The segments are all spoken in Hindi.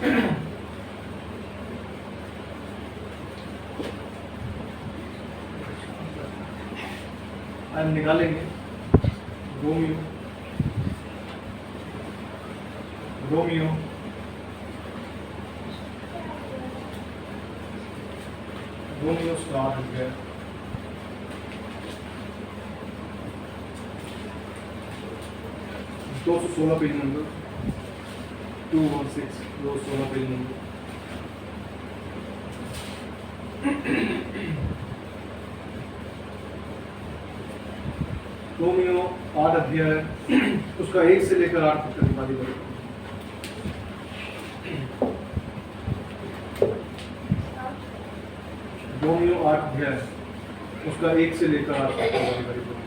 हम निकालेंगे रोमियो रोमियो रोमियो स्टार्ट हो गया। दो सौ 16 page number 216 216 page number. Romeo 8 अध्याय उसका 1 से लेकर 8 तक निकाली गई। रोमियो 8 अध्याय उसका 1 से लेकर 8 तक निकाली गई।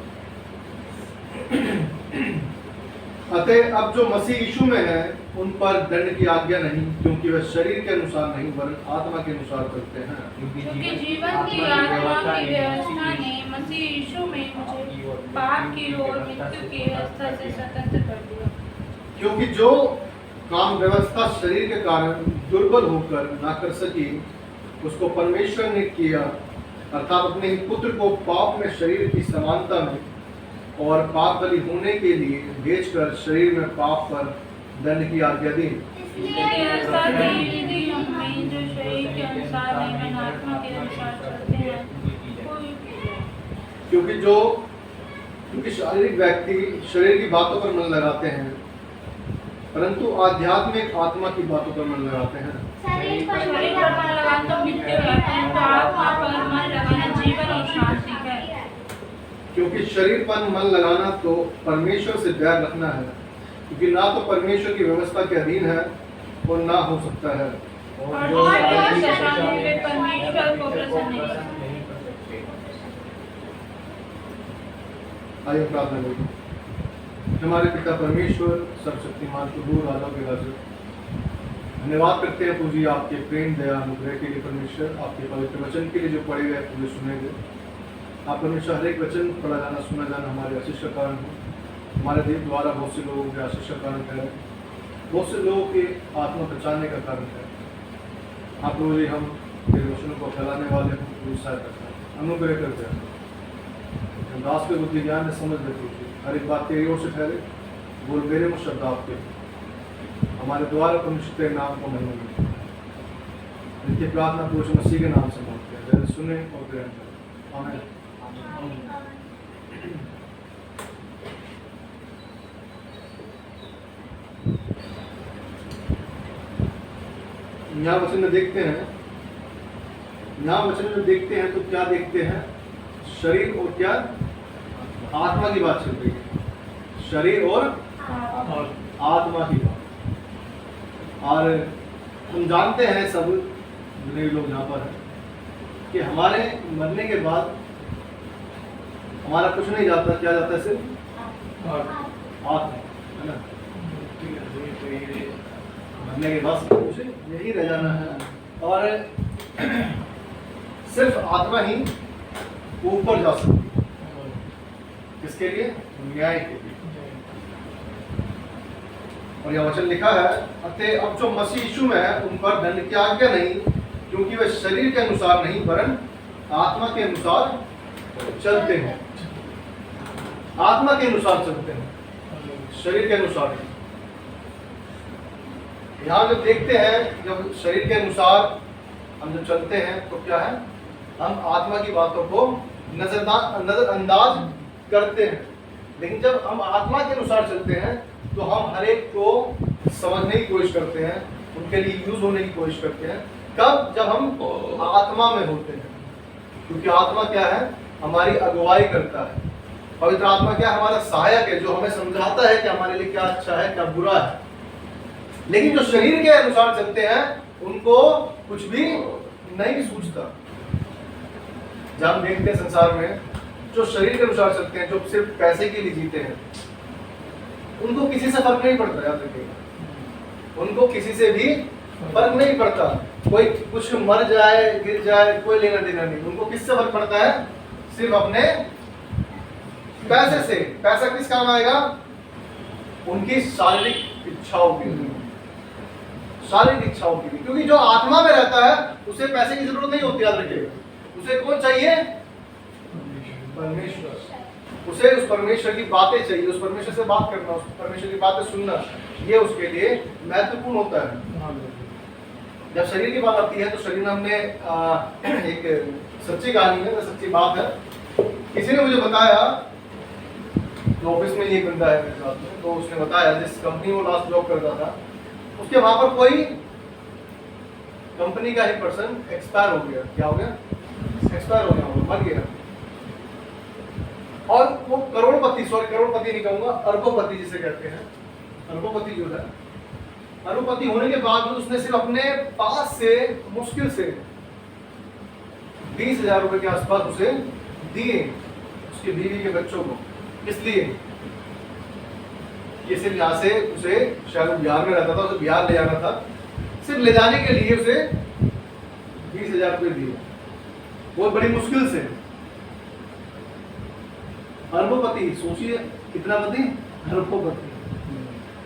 अतः अब जो मसीह यीशु में है उन पर दंड की आज्ञा नहीं, क्योंकि वह शरीर के अनुसार नहीं वरन आत्मा के अनुसार चलते हैं। क्योंकि जीवन की आत्मा की व्यवस्था ने मसीह यीशु में मुझे पाप की ओर मृत्यु की व्यवस्था से स्वतंत्र कर दिया। क्योंकि जो काम व्यवस्था शरीर के कारण दुर्बल होकर ना कर सकी, उसको परमेश्वर ने किया, अर्थात अपने ही पुत्र को पाप में शरीर की समानता में और पाप बलि होने के लिए भेजकर शरीर में पाप पर दंड की आज्ञा दी। इसलिए व्यवस्था दी हमें जो शरीर के अनुसार नहीं वरन आत्मा के अनुसार चलते हैं। क्योंकि शारीरिक व्यक्ति शरीर की बातों पर मन लगाते हैं, परंतु आध्यात्मिक आत्मा की बातों पर मन लगाते हैं। शरीर पर मन लगाना तो मृत्यु है, परंतु आत्मा पर मन लगाना जीवन और शांति है। क्योंकि शरीर पर मन लगाना तो परमेश्वर से बैर रखना है, क्योंकि ना तो परमेश्वर की व्यवस्था के अधीन है और ना हो सकता है। और जो परमेश्वर को प्रसन्न नहीं कर सकते। आइए प्रार्थना करें। हमारे पिता परमेश्वर सर्वशक्तिमान प्रभु राजा के राजा, धन्यवाद करते हैं प्रभु जी आपके प्रेम दया अनुग्रह के लिए। परमेश्वर आपके पवित्र वचन के लिए जो पढ़े गए पूरे सुने गए, आप परमेश्वर हर एक वचन पढ़ा जाना सुना जाना हमारे आशीष का कारण हो। हमारे देव द्वारा बहुत से लोगों के आशीष का कारण है, बहुत से लोगों के आत्मा बचाने का कारण है। आप लोग हम तेरे वचनों को फैलाने वाले हैं, पूरी सहायता करें, अनुग्रह कर दें। दास के बुद्धि ज्ञान में समझ देते हर एक बात तेरी ओर से ठहरे, बोल मेरे मुँह शब्द आपके हमारे द्वारा परमेश्वर तेरे नाम को महिमा मिले। इनकी प्रार्थना पुरुष मसीह के नाम से मांगते हैं, सुने और ग्रहण करें। आमीन। यहाँ वचन में देखते हैं तो क्या देखते हैं? शरीर और क्या आत्मा की बात चल रही है। शरीर और आत्मा की बात। और हम जानते हैं सब जितने लोग यहाँ पर हैं कि हमारे मरने के बाद हमारा कुछ नहीं जाता, क्या जाता है? सिर्फ आत्मा, है ना? मरने के बाद कुछ यही रह जाना है और सिर्फ आत्मा ही ऊपर जा सकती है। किसके लिए? न्याय के लिए। और यह वचन लिखा है, अतः अब जो मसीह यीशु में है उन पर दंड की आज्ञा नहीं, क्योंकि वे शरीर के अनुसार नहीं वरन आत्मा के अनुसार चलते हैं। आत्मा के अनुसार चलते हैं, शरीर के अनुसार नहीं। यहाँ जब देखते हैं, जब शरीर के अनुसार हम जब चलते हैं तो क्या है? हम आत्मा की बातों को नजरअंदाज करते हैं। लेकिन जब हम आत्मा के अनुसार चलते हैं तो हम हर एक को समझने की कोशिश करते हैं, उनके लिए यूज होने की कोशिश करते हैं। कब? जब हम आत्मा में होते हैं, क्योंकि आत्मा क्या है? हमारी अगुवाई करता है। पवित्र आत्मा क्या है? हमारा सहायक है, जो हमें समझाता है कि हमारे लिए क्या अच्छा है क्या बुरा है। लेकिन जो शरीर के अनुसार चलते हैं उनको कुछ भी नहीं सूझता। जब हम देखते हैं संसार में जो शरीर के अनुसार चलते हैं, जो सिर्फ पैसे के लिए जीते हैं, उनको किसी से फर्क नहीं पड़ता। याद रखिएगा, उनको किसी से भी फर्क नहीं पड़ता। कोई कुछ मर जाए गिर जाए कोई लेना देना नहीं। उनको किससे फर्क पड़ता है? सिर्फ अपने पैसे से। पैसा किस काम आएगा? उनकी शारीरिक इच्छाओं के लिए। शारीरिक इच्छाओं के लिए, क्योंकि जो आत्मा में रहता है उसे पैसे की जरूरत नहीं होती, याद रखिएगा। उसे कौन चाहिए? परमेश्वर। उसे उस परमेश्वर की बातें चाहिए, उस परमेश्वर से बात करना, उस परमेश्वर की बातें सुनना, ये उसके लिए महत्वपूर्ण होता है। जब शरीर की बात आती है तो शरीर में हमने एक सच्ची कहानी है, सच्ची बात है। किसी ने मुझे बताया, ऑफिस में ये बंदा है मेरे साथ में, तो उसने बताया जिस कंपनी वो लास्ट जॉब करता था, उसके वहां पर कोई कंपनी का ही पर्सन एक्सपायर हो गया। क्या हो गया? एक्सपायर हो गया, वो मर गया। और वो करोड़पति, सॉरी करोड़पति नहीं कहूंगा, अरबोपति जिसे कहते हैं, अरबोपति जो है, अरबोपति होने के बाद उसने सिर्फ अपने पास से मुश्किल से 20,000 रुपए के आसपास उसे दिए, उसकी बीवी के बच्चों को। इसलिए ये सिर्फ यहाँ से उसे, शायद बिहार में रहता था, उसे बिहार ले जाना था, सिर्फ ले जाने के लिए उसे 20,000 रुपए दिए, वो बड़ी मुश्किल से। अरबोपति, सोचिए कितना पति? अरबोपति,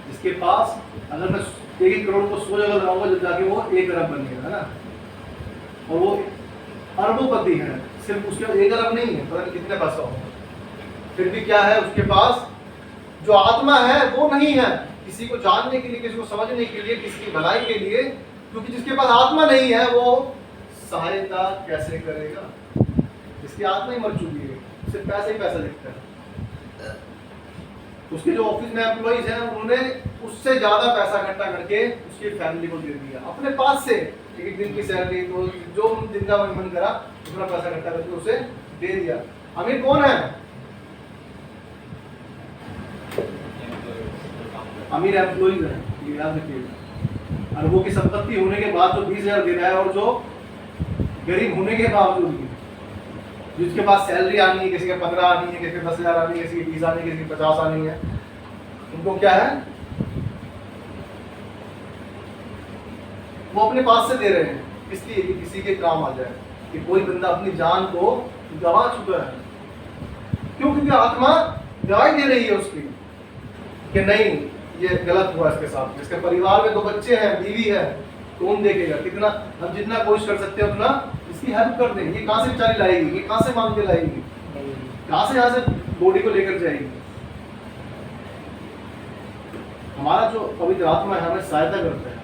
जिसके पास अगर मैं 1 करोड़ को 100 जगह लगाऊंगा जब जाके वो 1 अरब बनेगा, है ना। और वो अरबोपति है, सिर्फ उसके 1 अरब नहीं है, पता नहीं कितने पैसा होगा। फिर भी क्या है, उसके पास जो आत्मा है वो नहीं है, किसी को जानने के लिए, किसी को समझने के लिए, किसी की भलाई के लिए। क्योंकि जिसके पास आत्मा नहीं है वो सहायता कैसे करेगा? जिसकी आत्मा ही मर चुकी है, सिर्फ पैसा ही पैसा दिखता है। उसके जो ऑफिस में एम्प्लॉइज हैं, उन्होंने उससे ज्यादा पैसा इकट्ठा करके उसकी फैमिली को दे दिया अपने पास से। एक दिन की सैलरी, तो जो दिन का मन करा उतना पैसा इकट्ठा करके उसे दे दिया। अमीर कौन है? अमीर एम्प्लॉइज है, ये याद रखिएगा। अरबों की संपत्ति होने के बाद जो 20,000 दे रहा है, और जो गरीब होने के बावजूद भी, जिसके पास सैलरी आनी है, किसी के 15 आनी है, किसी के 10,000 आनी है, किसी की 20 आनी है, किसी की 50 आनी है, उनको क्या है, वो अपने पास से दे रहे हैं, इसलिए कि किसी के काम आ जाए, कि कोई बंदा अपनी जान को गंवा चुका है। क्यों? क्योंकि आत्मा गवाही दे रही है उसकी कि नहीं, ये गलत हुआ इसके साथ। इसके परिवार में 2 बच्चे हैं, बीवी है, कौन देखेगा? कितना हम जितना कोशिश कर सकते हैं उतना इसकी हेल्प कर दें। ये कहाँ से बेचारी लाएगी? ये कहाँ से मांग के लाएगी? कहाँ से यहाँ से बॉडी को लेकर जाएगी? हमारा जो पवित्र आत्मा है हमें सहायता करता है,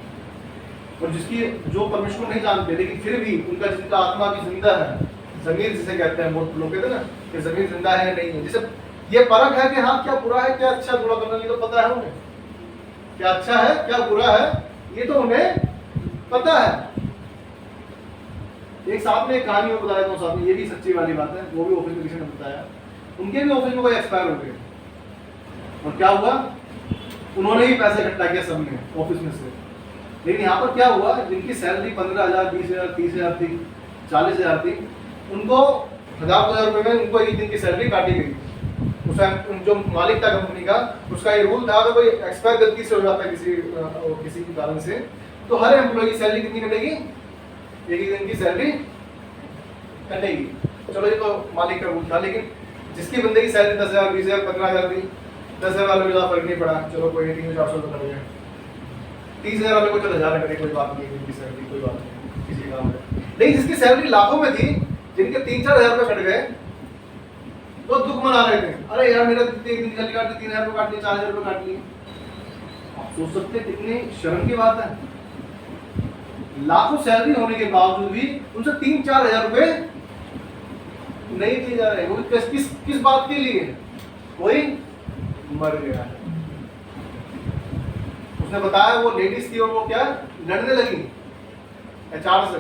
और जिसकी जो परमेश्वर को नहीं जानते लेकिन फिर भी उनका जिनका आत्मा भी जिंदा है, जमीर जिसे कहते हैं, बहुत लोग कहते हैं ना कि जमीर जिंदा है या नहीं है, जिसे ये परख है कि हाँ क्या बुरा है, क्या अच्छा बुरा करना, ये तो पता है उन्हें, क्या अच्छा है क्या बुरा है ये तो उन्हें पता है। एक साथ में एक कहानी में बताया था, साथ में ये भी सच्ची वाली बात है, वो भी ऑफिस में किसी ने बताया, उनके भी ऑफिस में कोई एक्सपायर हो गए, और क्या हुआ, उन्होंने ही पैसे इकट्ठा किया सबने ऑफिस में से। लेकिन यहाँ पर क्या हुआ, जिनकी सैलरी 15,000, 20,000, 30,000 थी, 40,000 थी, उनको 1,000 रुपए में उनको एक दिन की सैलरी काटी गई। जो मालिक था कंपनी का, उसका ये रूल था, अगर कोई एक्सपायर गलती से हो जाता है किसी के कारण से, तो हर एम्प्लॉय की सैलरी कितनी कटेगी? एक दिन की सैलरी कटेगी। चलो ये तो मालिक का रूल था, लेकिन जिसकी बंदे की सैलरी 10,000, 20,000, 15,000 थी, 10,000 वाले को ज़्यादा फर्क नहीं पड़ा, चलो कोई नहीं, 300-400 रुपये कट गया। 30,000 वाले को चलो 1,000 कटे, कोई बात नहीं, दिन की सैलरी कोई बात नहीं, किसी काम है। लेकिन जिसकी सैलरी लाखों में थी, जिनके 3-4 हज़ार रुपये कट गए, तो दुख मना रहे थे, अरे यार मेरा एक दिन की सैलरी काट ली, 3,000 रुपये काट लिए, 4,000 रुपये काट लिए। आप सोच सकते हैं कितनी शर्म की बात है, लाखों सैलरी होने के बावजूद भी उनसे 3-4 हज़ार रुपये नहीं दिए जा रहे। वो किस बात के लिए? कोई मर गया है। उसने बताया वो लेडीज थी और वो क्या लड़ने लगी एचआर से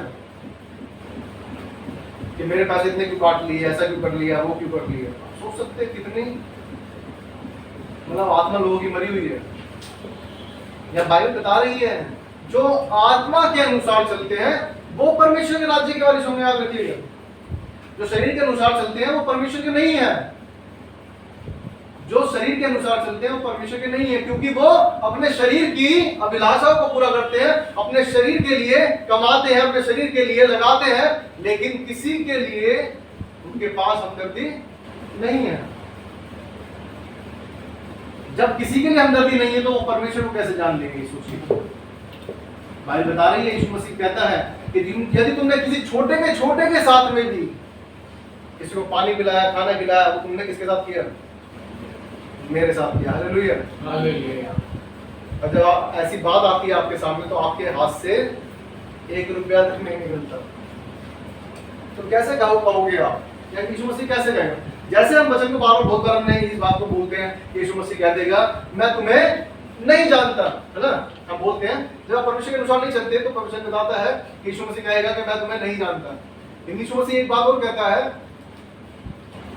कि मेरे पैसे इतने क्यों काट लिए, ऐसा क्यों कर लिया, वो क्यों कर लिया। सोच सकते कितनी मतलब आत्मा लोगों की मरी हुई है। या बाइबल बता रही है जो आत्मा के अनुसार चलते हैं वो परमेश्वर के राज्य के वारिस होंगे। याद रखिएगा, जो शरीर के अनुसार चलते हैं वो परमेश्वर के नहीं है। जो शरीर के अनुसार चलते हैं वो परमेश्वर के नहीं है, क्योंकि वो अपने शरीर की अभिलाषाओं को पूरा करते हैं, अपने शरीर के लिए कमाते हैं, अपने शरीर के लिए लगाते हैं, लेकिन किसी के लिए उनके पास हमदर्दी नहीं है। जब किसी के लिए हमदर्दी नहीं है तो वो परमेश्वर को कैसे जान लेंगे? सोचिए। बाइबल बता रही है, यीशु मसीह कहता है कि यदि तुमने किसी छोटे के साथ में भी किसी को पानी पिलाया, खाना खिलाया, वो तुमने किसके साथ किया? मेरे साथ किया। हालेलुया। और जब ऐसी बात आती है आपके सामने तो आपके हाथ से 1 रुपया तक नहीं निकलता, तो कैसे कहोगे आप? या यीशु मसीह कैसे कहेगा? जैसे हम वचन को बार बार बहुत बार हमने इस बात को बोलते हैं, यीशु मसीह कह देगा मैं तुम्हें नहीं जानता, है ना? हम बोलते हैं जब आप परमेश्वर के अनुसार नहीं चलते तो परमेश्वर बताता है, यीशु मसीह कहेगा कि मैं तुम्हें नहीं जानता। लेकिन यीशु मसीह एक बात और कहता है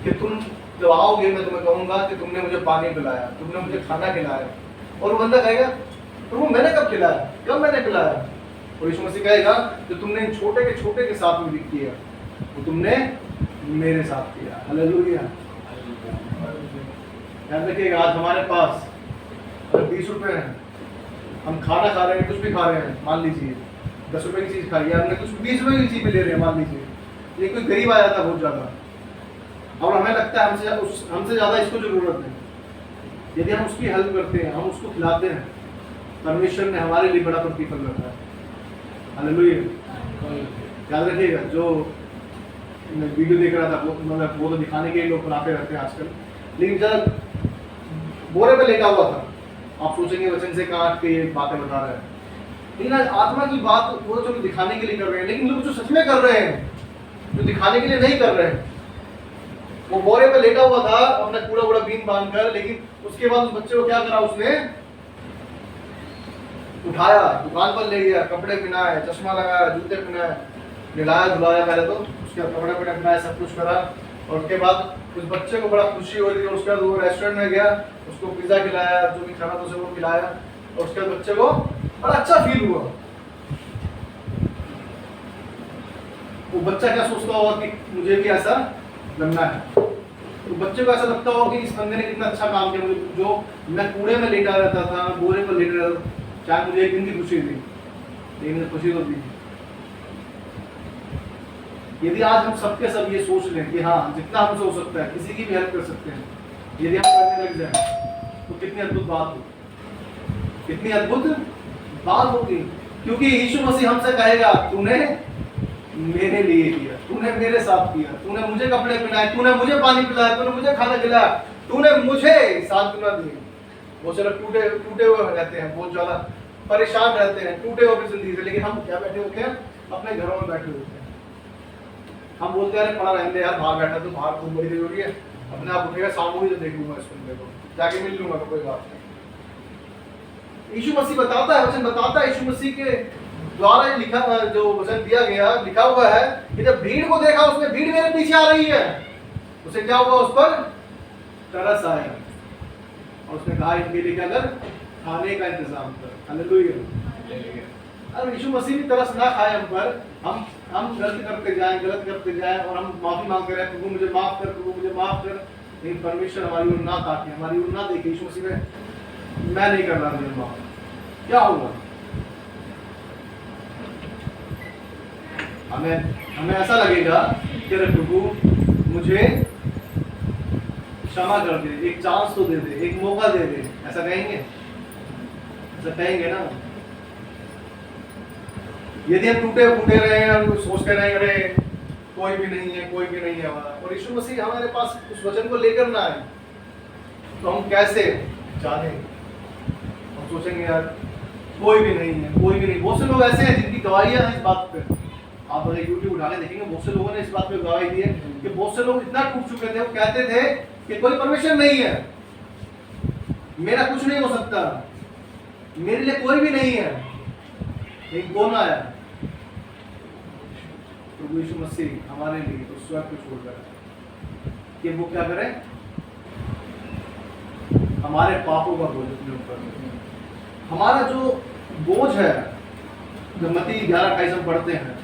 कि तुम जब आओगे मैं तुम्हें कहूंगा कि तुमने मुझे पानी पिलाया, तुमने मुझे खाना खिलाया। और वो बंदा कहेगा प्रभु मैंने कब खिलाया, कब मैंने पिलाया? और यीशु मसीह कहेगा जो तुमने इन छोटे के साथ में भी किया वो तुमने मेरे साथ किया। हालेलुया। याद रखिएगा, आज हमारे पास अगर 20 रुपए हैं, हम खाना खा रहे हैं, कुछ भी खा रहे हैं, मान लीजिए 10 रुपए की चीज खाई है हमने, कुछ 20 रुपए की चीज भी ले रहे हैं, मान लीजिए ये कोई गरीब आया था बहुत ज्यादा और हमें लगता है हमसे ज्यादा इसको जरूरत है, यदि हम उसकी हेल्प करते हैं, हम उसको खिलाते हैं, परमेश्वर ने हमारे लिए बड़ा प्रतिफल रखा है। हालेलुया। याद रखिएगा, जो मैं वीडियो देख रहा था वो तो दिखाने के लिए लोग बनाते रहते हैं आजकल, लेकिन जब बोरे पे लेटा हुआ था, आप सोचेंगे वचन से कहाँ के ये बातें बता रहे हैं, लेकिन आज आत्मा की बात वो तो दिखाने के लिए कर रहे हैं, लेकिन लोग जो सच में कर रहे हैं, जो दिखाने के लिए नहीं कर रहे हैं, वो बोरे पे लेटा हुआ था अपना पूरा बीन बांधकर, लेकिन उसके बाद उस बच्चे को क्या करा, उसने उठाया, दुकान पर ले गया, कपड़े पहनाए, चश्मा लगाया, जूते पहनाए, नहलाया धुलाया, पहले तो उसके कपड़े पहनाए, सब कुछ करा। और उसके बाद उस बच्चे को बड़ा खुशी हो रही थी, उसके बाद वो रेस्टोरेंट में गया, उसको पिज्जा खिलाया, जो भी खाना था उसे वो खिलाया, और उसके बाद बच्चे को बड़ा अच्छा फील हुआ। वो बच्चा क्या सोचता होगा कि मुझे भी ऐसा बनना है, तो बच्चे को ऐसा लगता होगा कि इस बंदे ने कितना अच्छा काम किया, जो मैं कूड़े में लेटा रहता था, बोरे पर लेटा रहता था, चाहे मुझे एक दिन की खुशी थी, लेकिन खुशी तो थी। यदि आज हम सबके सब ये सोच लें कि हाँ जितना हमसे हो सकता है किसी की भी हेल्प कर सकते हैं, यदि हम करने लग जाए तो कितनी अद्भुत बात होगी, कितनी अद्भुत बात होगी। क्योंकि यीशु मसीह हमसे कहेगा तूने मेरे लिए किया, तूने मेरे साथ किया, तूने मुझे कपड़े पहनाए, तूने मुझे पानी पिलाया, तूने मुझे खाना खिलाया, तूने मुझे 7 गुना दिए। बहुत सारे टूटे हुए रहते हैं, बहुत ज्यादा परेशान रहते हैं, टूटे हुए भी जिंदगी से, लेकिन हम क्या बैठे होते हैं, अपने घरों में बैठे होते हैं। हम बोलते हैं अरे पड़ा रहने यार, बाहर बैठा तो बाहर खूब बड़ी जरूरी है, अपने आप उठेगा सामूहिक तो देख लूंगा इस बंदे को, जाके मिल लूंगा, कोई बात नहीं। यीशु मसीह बताता है, वचन बताता है, यीशु मसीह के द्वारा लिखा जो वचन दिया गया, लिखा हुआ है कि जब भीड़ को देखा, उसने भीड़ मेरे पीछे आ रही है, उसे क्या हुआ, उस पर तरस आया और उसने कहा इनके लिए क्या कर, खाने का इंतजाम कर। हालेलुया। अगर यीशु मसीह भी तरस ना खाए हम पर, हम गलत करते जाएं और हम माफी मांगते रहे, प्रभु मुझे माफ कर, प्रभु मुझे माफ कर, लेकिन परमेश्वर हमारी ओर ना ताके, हमारी ओर ना देखे, यीशु मसीह में मैं नहीं कर रहा, मुझे माफ, क्या होगा? हमें ऐसा लगेगा कि अरे प्रभु मुझे क्षमा कर दे, एक चांस तो दे दे, एक मौका दे दे, ऐसा कहेंगे ना। यदि हम टूटे फूटे रहे हैं और सोचते रहे अरे कोई भी नहीं है हमारा, और यीशु मसीह हमारे पास उस वचन को लेकर ना आए, तो हम कैसे जाने? हम सोचेंगे यार कोई भी नहीं है। बहुत से लोग ऐसे हैं जिनकी गवाहियां हैं इस बात पे, आप अगर यूट्यूब उठा के देखेंगे, बहुत से लोगों ने इस बात पे गवाही दी है कि बहुत से लोग इतना टूट चुके थे, वो कहते थे कि कोई परमेश्वर नहीं है, मेरा कुछ नहीं हो सकता, मेरे लिए कोई भी नहीं है। लेकिन कौन आया? प्रभु यीशु मसीह हमारे लिए तो स्वर्ग को छोड़कर कि वो क्या करे, हमारे पापों का बोझ अपने ऊपर, हमारा जो बोझ है, जब मत्ती 11:28 हम पढ़ते हैं,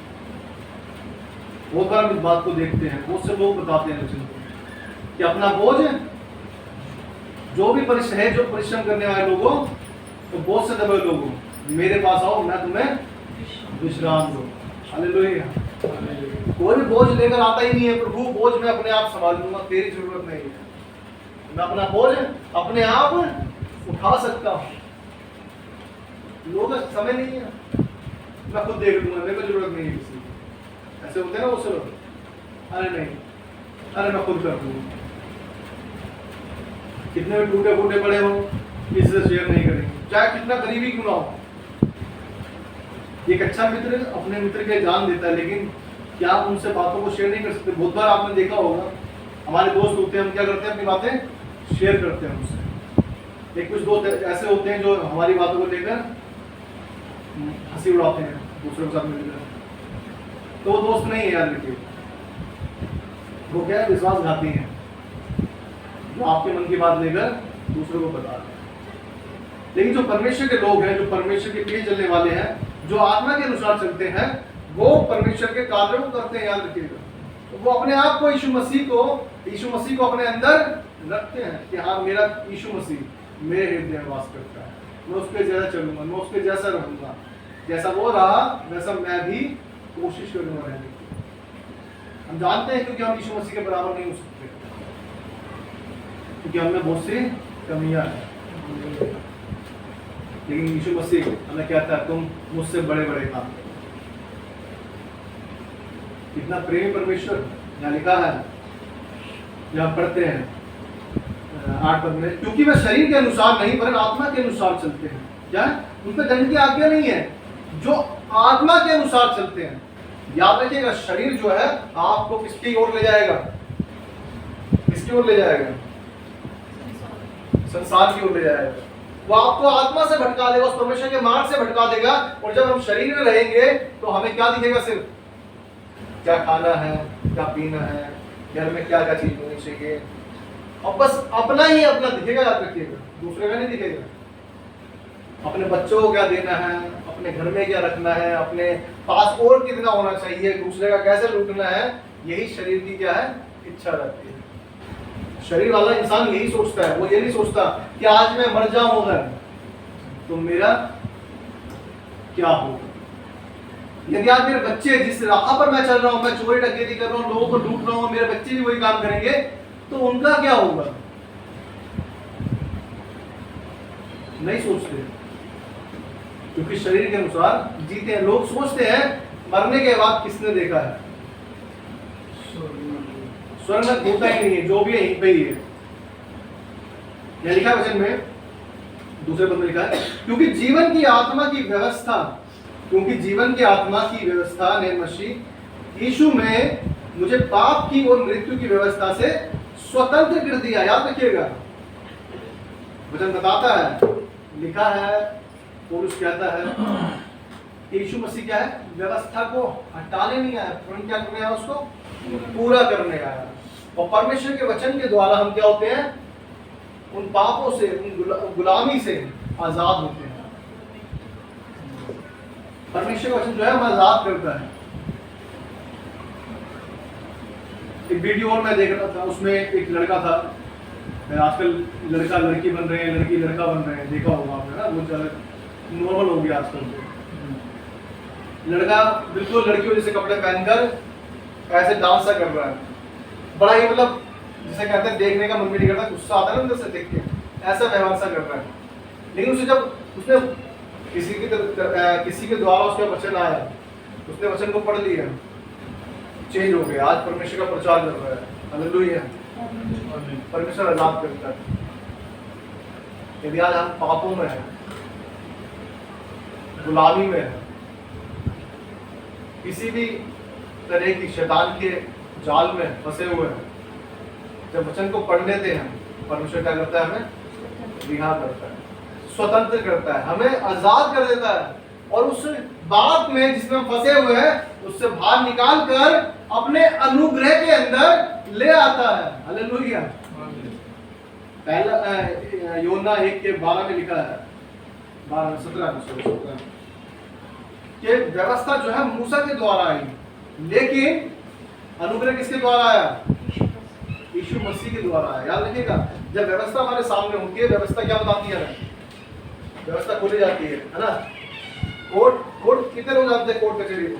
बहुत बार हम इस बात को देखते हैं, बहुत से लोग बताते हैं वचन को कि अपना बोझ जो भी परिश्रम करने वाले लोगों, तो बोझ से दबे लोगों, मेरे पास आओ, मैं तुम्हें विश्राम दूं। हालेलुया। कोई भी बोझ लेकर आता ही नहीं है, प्रभु बोझ मैं अपने आप संभाल लूंगा, तेरी जरूरत नहीं है, मैं अपना बोझ अपने आप उठा सकता हूं। लोगों का समय नहीं है, मैं खुद देख लूंगा, मेरे को जरूरत नहीं है किसी की। ऐसे होते हैं ना वो सब, अरे नहीं, अरे मैं खुद कर दूंगा। कितने भी टूटे फूटे पड़े हो, किसी से शेयर नहीं करेंगे, चाहे कितना करीबी क्यों ना हो। एक अच्छा मित्र अपने मित्र के जान देता है, लेकिन क्या आप उनसे बातों को शेयर नहीं कर सकते? बहुत बार आपने देखा होगा, हमारे दोस्त होते हैं, हम क्या करते हैं, अपनी बातें शेयर करते हैं उनसे। एक कुछ दोस्त ऐसे होते हैं जो हमारी बातों को लेकर हंसी उड़ाते हैं दूसरों के साथ मिलकर, तो वो दोस्त नहीं है, याद रखिए। वो क्या है, विश्वासघाती है, जो आपके मन की बात लेकर दूसरों को बताते हैं। लेकिन जो परमेश्वर के लोग हैं, जो परमेश्वर के लिए चलने वाले हैं, जो आत्मा के अनुसार चलते हैं, वो परमेश्वर के कार्यों को करते हैं, याद रखिएगा। तो वो अपने आप को यीशु मसीह को अपने अंदर रखते हैं कि हाँ, मेरा यीशु मसीह मेरे हृदय में वास करता है, मैं उसके जैसा चलूंगा, मैं उसके जैसा रहूंगा, जैसा वो रहा वैसा मैं भी कोशिश करूंगा रहने की। हम जानते हैं क्योंकि हम यीशु मसीह के बराबर नहीं हो सकते, क्योंकि हमें बहुत सी कमियां हैं। लेकिन यीशु मसीह हमें कहता है, तुम मुझसे बड़े बड़े काम करो। कितना प्रेमी परमेश्वर, यहाँ लिखा है, यहाँ पढ़ते हैं 8 पद में, क्योंकि वे शरीर के अनुसार नहीं पर आत्मा के अनुसार चलते हैं। क्या है? उन पर दंड की आज्ञा नहीं है, जो आत्मा के अनुसार चलते हैं। याद रखिएगा, शरीर जो है आपको किसकी ओर ले जाएगा? किसकी ओर ले जाएगा? संसार की ओर ले जाएगा। वो आपको आत्मा से भटका देगा, उस परमेश्वर के मार्ग से भटका देगा। और जब हम शरीर में रहेंगे तो हमें क्या दिखेगा? सिर्फ क्या खाना है, क्या पीना है, घर में क्या क्या चीज होनी चाहिए, और बस अपना ही अपना दिखेगा। याद रखिएगा, दूसरे का नहीं दिखेगा। अपने बच्चों को क्या देना है, अपने घर में क्या रखना है, अपने पास और कितना होना चाहिए, दूसरे का कैसे लूटना है, यही शरीर की क्या है? इच्छा रहती है। शरीर वाला इंसान यही सोचता है, वो ये नहीं सोचता कि आज मैं मर जाऊंगा तो मेरा क्या होगा। यदि आज मेरे बच्चे जिस राह पर मैं चल रहा हूं, मैं चोरी डकैती कर रहा हूं, लोगों को लूट रहा हूं, मेरे बच्चे भी वही काम करेंगे तो उनका क्या होगा? नहीं सोचते, क्योंकि शरीर के अनुसार जीते हैं। लोग सोचते हैं मरने के बाद किसने देखा है, स्वर्ग में होता ही नहीं है, जो भी है यहीं पे ही है। यह लिखा है वचन में, दूसरे पद में लिखा है, क्योंकि जीवन की आत्मा की व्यवस्था ने मसीह यीशु में मुझे पाप की और मृत्यु की व्यवस्था से स्वतंत्र कर दिया। याद रखिएगा, वचन बताता है, लिखा है, पौलुस कहता है कि यीशु मसीह क्या है? व्यवस्था को हटाने नहीं आया, तुरंत क्या करने आया? उसको पूरा करने आया। और परमेश्वर के वचन के द्वारा हम क्या होते हैं? उन पापों से, उन गुलामी से आजाद होते हैं। परमेश्वर का वचन जो है हमें आजाद करता है। एक वीडियो और मैं देख रहा था, उसमें एक लड़का था, आजकल लड़का लड़की बन रहे हैं, लड़की लड़का बन रहे हैं, देखा होगा आपने ना, वो ज्यादा नॉर्मल हो गया आजकल। तो लड़का बिल्कुल लड़कियों जैसे कपड़े पहनकर ऐसे डांस कर रहा है, बड़ा ही मतलब जिसे कहते हैं देखने का मन भी नहीं करता, गुस्सा आता है ना अंदर से देख के, ऐसा व्यवहार सा कर रहा है। लेकिन उसे जब उसने किसी के द्वारा उसका वचन आया, उसने वचन को पढ़ लिया, चेंज हो गया। आज परमेश्वर का प्रचार कर रहा है। हालेलुया। परमेश्वर आजाद करता है। यदि आज हम पापों में हैं, गुलामी में हैं, किसी भी तरह की शैतान के जाल में फंसे हुए हैं, जब वचन को पढ़ लेते हैं, परमेश्वर क्या करता है? हमें रिहा करता है, स्वतंत्र करता है, हमें आजाद कर देता है, और उस बात में जिसमें हम फंसे हुए हैं उससे बाहर निकाल कर अपने अनुग्रह के अंदर ले आता है। हालेलुया। पहला योना 1:12 में लिखा है, 12-17 कि व्यवस्था जो है मूसा के द्वारा आई, लेकिन अनुग्रह किसके द्वारा आया? यीशु मसीह के द्वारा आया। याद रखिएगा, जब व्यवस्था हमारे सामने होती है, व्यवस्था क्या बताती है? व्यवस्था खोली जाती है ना। कोर्ट कितने लोग जानते हैं? कोर्ट कचहरी को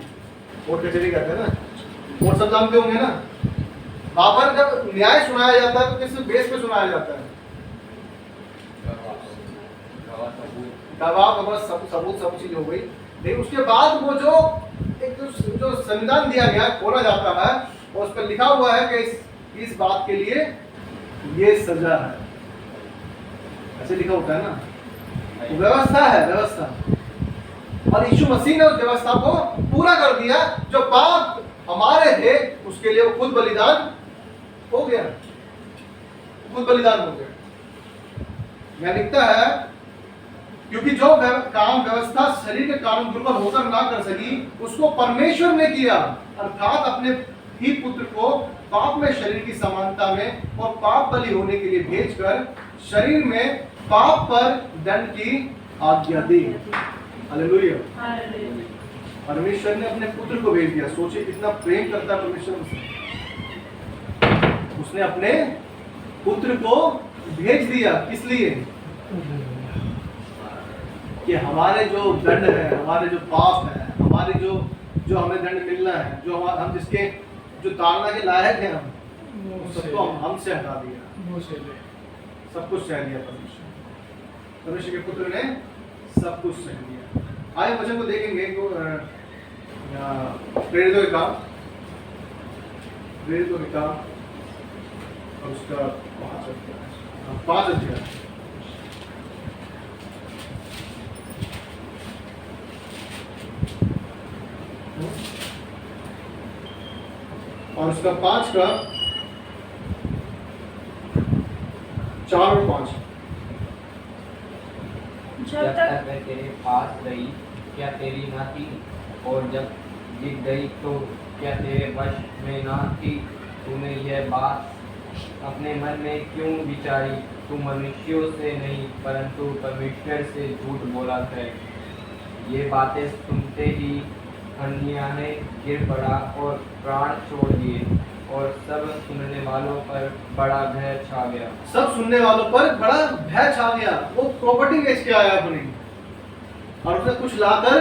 कोर्ट कचहरी कहते हैं ना। कोर्ट सब जानते होंगे ना। वहां पर जब न्याय सुनाया जाता है तो किस बेस पे सुनाया जाता है? गवाह बस सबूत सब चीज हो गई, लेकिन उसके बाद वो जो एक जो संविधान दिया गया खोला जाता है और उस पर लिखा हुआ है कि इस बात के लिए ये सजा है, ऐसे लिखा होता है ना, तो व्यवस्था है व्यवस्था। और यीशु मसीह ने उस व्यवस्था को पूरा कर दिया। जो पाप हमारे थे उसके लिए वो खुद बलिदान हो गया, खुद बलिदान हो गया। यह लिखता है क्योंकि जो काम व्यवस्था शरीर के कारण दुर्बल होकर ना कर सकी उसको परमेश्वर ने किया, अर्थात अपने ही पुत्र को पाप में शरीर की समानता में और पाप बलि होने के लिए भेजकर शरीर में पाप पर दंड की आज्ञा दी। हालेलुया। परमेश्वर ने अपने पुत्र को भेज दिया। सोचिए कितना प्रेम करता है परमेश्वर उससे। उसने अपने पुत्र को भेज दिया, किस लिए? कि हमारे जो दंड है, हमारे जो पाप है, हमारे जो हमें दंड मिलना है, जो हम जिसके जो ताड़ना के लायक हैं, हम सबको हमसे हटा दिया, सब कुछ सह लिया परमेश्वर के पुत्र ने सब कुछ सह लिया। आए वचन को देखेंगे तो प्रेरितों के काम और उसका 5 अध्याय और उसका 5 का 4 और 5। जब तक मैं तेरे पास रही क्या तेरी ना थी, और जब जीत गई तो क्या तेरे वश में ना थी। तूने यह बात अपने मन में क्यों विचारी? तू मनुष्यों से नहीं परंतु परमेश्वर से झूठ बोला है। ये बातें सुनते ही हनन्याह ने गिर पड़ा और प्राण छोड़ दिए, और सब सुनने वालों पर बड़ा भय छा गया। सब सुनने वालों पर बड़ा भय छा गया। वो प्रॉपर्टी बेच के आया अपनी, और उसने कुछ लाकर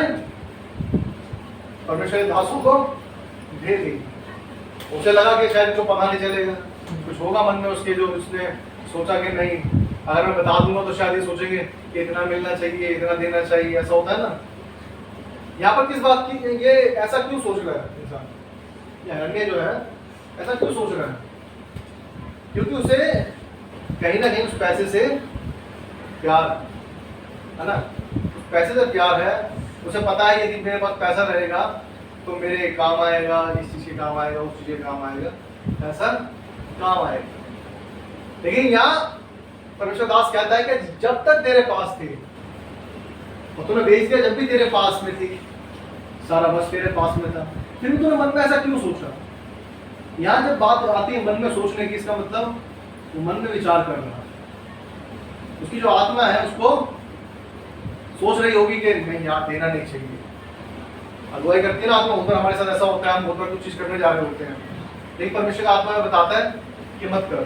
परमेश्वर के दासों को दे दी। उसे लगा कि शायद इसको पता नहीं चलेगा, कुछ होगा मन में उसके, जो उसने सोचा कि नहीं अगर मैं बता दूंगा तो शायद ये सोचेंगे कि इतना मिलना चाहिए, इतना देना चाहिए, ऐसा होता है ना। यहाँ पर किस बात की ये ऐसा क्यों सोच रहा है इंसान? ये हरण्य जो है ऐसा क्यों सोच रहा है? क्योंकि उसे कहीं ना कहीं उस पैसे से प्यार है ना, उस पैसे से प्यार है। उसे पता है यदि मेरे पास पैसा रहेगा तो मेरे काम आएगा, इस चीज के काम आएगा, उस चीज के काम आएगा, पैसा काम आएगा। लेकिन यहाँ परमेश्वर दास कहता है कि जब तक तेरे पास थे, और तूने बेच दिया जब भी तेरे पास में थी, सारा बस तेरे पास में था, फिर भी तूने मन में ऐसा क्यों सोचा? यहाँ जब बात आती है मन में सोचने की, इसका मतलब वो मन में विचार कर रहा है। उसकी जो आत्मा है उसको सोच रही होगी कि नहीं यार देना नहीं चाहिए। अगुवाई करती है ना आत्मा, होकर हमारे साथ ऐसा होता है, हम होकर कुछ चीज करने जा रहे होते हैं, लेकिन परमेश्वर का आत्मा में बताता है कि मत कर,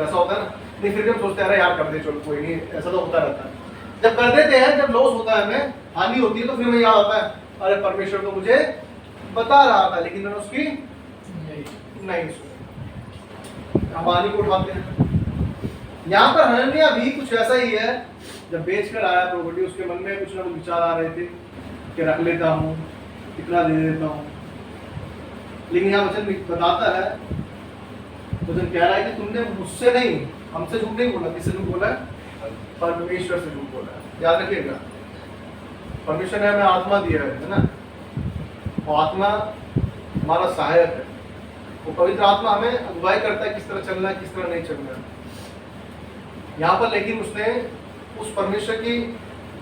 ऐसा होता है ना। नहीं फिर भी हम सोचते हैं अरे यार कर दे, चलो कोई नहीं, ऐसा तो होता रहता है। जब कर देते हैं, जब लॉस होता है, हमें हानि होती है, तो फिर हमें याद आता है अरे परमेश्वर तो मुझे बता रहा था लेकिन मैंने उसकी नहीं सुनी, हम हानि को उठाते हैं। यहाँ पर हनन्याह भी कुछ ऐसा ही है। जब बेच कर आया प्रॉपर्टी, उसके मन में कुछ ना कुछ विचार आ रहे थे कि रख लेता हूँ, कितना दे देता हूँ। लेकिन यहाँ वचन बताता है, वचन कह रहा है कि तुमने मुझसे नहीं, हमसे झूठ नहीं बोला। किससे झूठ बोला है? परमेश्वर से झूठ बोला है। याद रखिएगा, परमेश्वर ने हमें आत्मा दिया है ना, वो आत्मा हमारा सहायक है। वो पवित्र आत्मा हमें अगुवाई करता है किस तरह चलना है, किस तरह नहीं चलना है। यहाँ पर लेकिन उसने उस परमेश्वर की,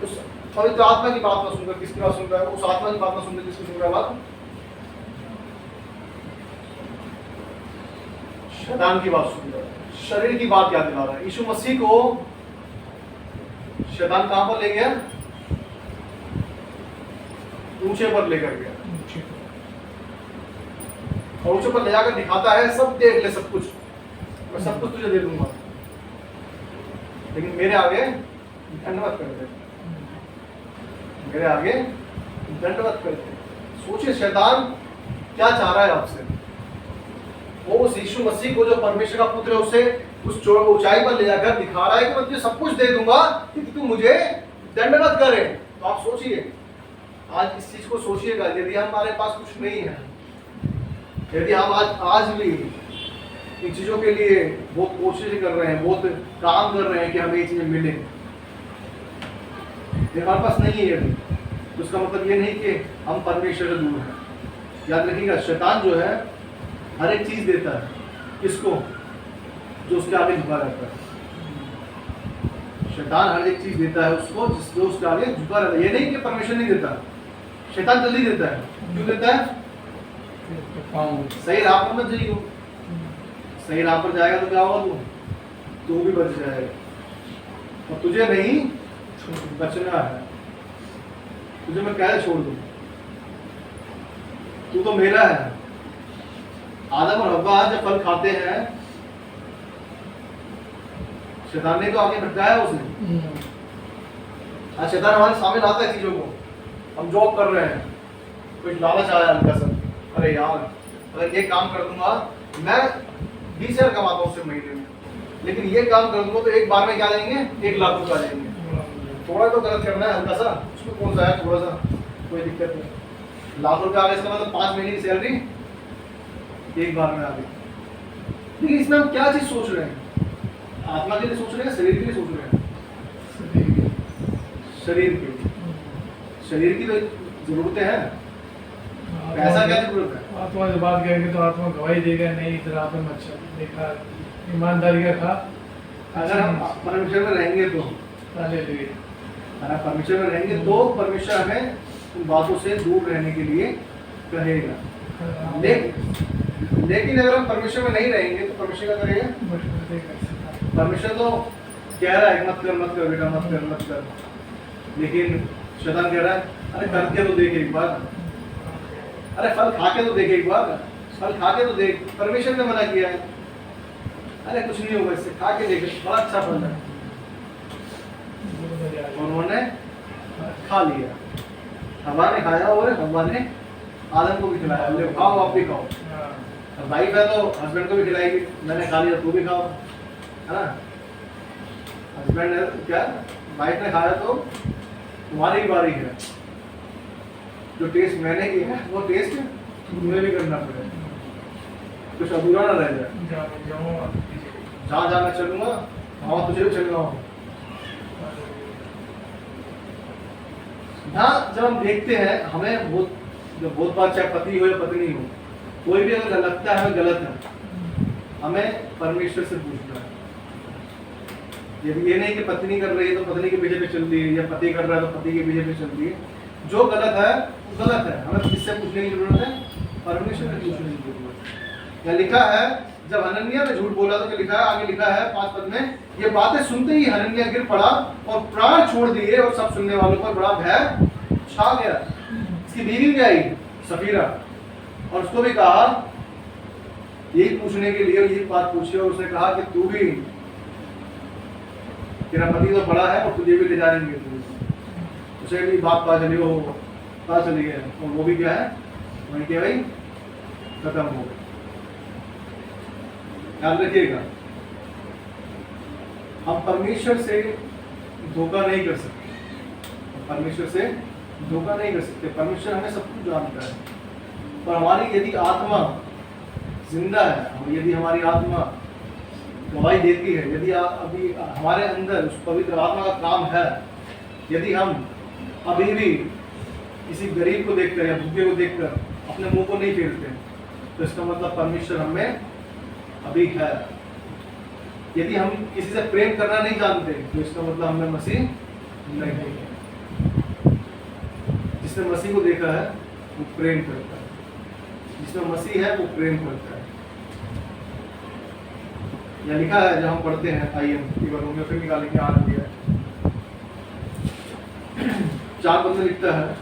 उस पवित्र आत्मा की बात ना सुनकर किसकी बात सुन रहा है? उस आत्मा की बात ना सुनकर किसकी सुन रहा है? शैतान की बात सुन रहा है, शरीर की बात याद दिला रहा है। यीशु मसीह को शैतान कहां पर ले गया? ऊंचे पर लेकर गया, और ऊंचे पर ले जाकर दिखाता है सब देख ले, सब कुछ मैं सब कुछ तुझे दे दूंगा, लेकिन मेरे आगे दंडवत कर दे, मेरे आगे दंडवत कर दे। सोचिए शैतान क्या चाह रहा है आपसे। वो उस यीशु मसीह को जो परमेश्वर का पुत्र है उसे उस ऊंचाई पर ले जाकर दिखा रहा है कि मैं तुझे सब कुछ दे दूंगा, क्योंकि तू मुझे दंड मत करें। तो आप सोचिए, आज इस चीज को सोचिएगा, यदि हमारे पास कुछ नहीं है, यदि हम आज भी इन चीजों के लिए बहुत कोशिश कर रहे हैं, बहुत काम कर रहे हैं कि हमें ये चीजें मिले, हमारे पास नहीं है यदि, तो उसका मतलब ये नहीं कि हम परमेश्वर से दूर हैं। याद रखिएगा, शैतान जो है हर एक चीज देता है, किसको? जो उसके आगे झुका रहता है। शैतान हर एक चीज देता है उसको जो उसके आगे झुका रहता है। ये नहीं कि परमेश्वर नहीं देता, शैतान जल्दी देता है। क्यों देता है? सही राह पर मत जाइए। सही राह पर जाएगा तो क्या होगा? तू भी बच जाएगा, और तुझे नहीं बचना है। तुझे मैं कैसे छोड़ दूं? तू तो मेरा है। आदम और हव्वा जब फल खाते हैं, शैतान ने तो आगे भटकाया उसे। आज शैतान हमारे सामने लाता है चीजों को, हम जॉब कर रहे हैं, कुछ लालच आया हल्का सा, अरे यार अगर ये काम कर दूंगा, मैं 20,000 कमाता हूँ सिर्फ महीने में, लेकिन ये काम कर दूंगा तो एक बार में क्या देंगे? 1 लाख रुपया देंगे। थोड़ा तो गलत करना है हल्का सा, उसमें कौन सा है थोड़ा सा, कोई दिक्कत नहीं। लाख रुपया आ गया, इसका मतलब 5 महीने की सैलरी एक बार में आ गई। लेकिन इसमें हम क्या चीज सोच रहे हैं? आत्मा के लिए सोच रहे हैं, शरीर के लिए सोच रहे हैं? शरीर के लिए। शरीर की तो जरूरतें हैं, पैसा क्या जरूरत है? आत्मा से बात करेंगे तो आत्मा गवाही देगा, नहीं इधर आप में अच्छा देखा, ईमानदारी का खा। अगर हम परमेश्वर में रहेंगे तो, अगर परमेश्वर में रहेंगे तो परमेश्वर हमें उन बातों से दूर रहने के लिए कहेगा। लेकिन अगर हम परमेश्वर में नहीं रहेंगे तो परमेश्वर क्या करेगा? परमेश्वर तो कह रहा है मत कर मत कर बेटा, मत कर मत कर, लेकिन शैतान कह रहा है अरे करके तो देख एक बार, अरे फल खा के तो देख एक बार, फल खा के तो देख। परमेश्वर ने मना किया है, अरे कुछ नहीं होगा इससे, खा के देख, बड़ा अच्छा फल है। उन्होंने खा लिया, हवा ने खाया और हवा ने आदम को भी खिलाया, बोले खाओ आप भी खाओ। वाइफ है तो हस्बैंड को भी खिलाएगी, मैंने खा लिया तू भी खाओ, है ना? हस्बैंड ने क्या, वाइफ ने खाया तो तुम्हारी ही बारी है, जो टेस्ट मैंने किया है वो टेस्ट तुम्हें भी करना पड़ेगा, कुछ अधूरा ना रह जाए। जहाँ जहाँ मैं चलूंगा वहाँ तुझे भी चलना होगा। यहाँ जब हम देखते हैं, हमें बहुत बार चाहे पति हो या पत्नी हो, कोई भी अगर लगता है गलत है, हमें परमेश्वर से पूछना है। यदि ये नहीं कि पत्नी कर रही है तो पत्नी के पीछे पे चल रही है, या पति कर रहा है तो पति के पीछे पे चल रही है, जो गलत है वो गलत है, हमें किससे पूछने की जरूरत है? परमेश्वर से पूछने की जरूरत है। यहाँ लिखा है जब हनन्याह ने झूठ बोला तो क्या लिखा है? आगे लिखा है 5 पद में, ये बातें सुनते ही हनन्याह गिर पड़ा और प्राण छोड़ दिए, और सब सुनने वालों पर बड़ा भय छा गया। इसकी बीवी भी आई सफीरा, और उसको भी कहा यही पूछने के लिए, यही बात पूछी, और उसने कहा कि तू भी, तेरा पति तो बड़ा है और तुझे भी ले जाएंगे। उसे भी बात पता चली है, और वो भी क्या है, वही क्या भाई खत्म हो गया। याद रखिएगा, हम परमेश्वर से धोखा नहीं कर सकते, परमेश्वर से धोखा नहीं कर सकते। परमेश्वर हमें सब कुछ जानता है, पर हमारी यदि आत्मा जिंदा है, यदि हमारी आत्मा गवाही देती है, यदि अभी हमारे अंदर उस पवित्र आत्मा का काम है, यदि हम अभी भी किसी गरीब को देखकर या भूखे को देखकर अपने मुंह को नहीं फेरते, तो इसका मतलब परमेश्वर हमें अभी है। यदि हम किसी से प्रेम करना नहीं जानते, तो इसका मतलब हमें मसीह नहीं है। जिसने मसीह को देखा है वो प्रेम करता है, जिसमें मसीह है वो प्रेम करता है। यह लिखा है जब हम पढ़ते हैं, आइए हम फिर निकालेंगे के आनंद दिया 4 पद में लिखता है,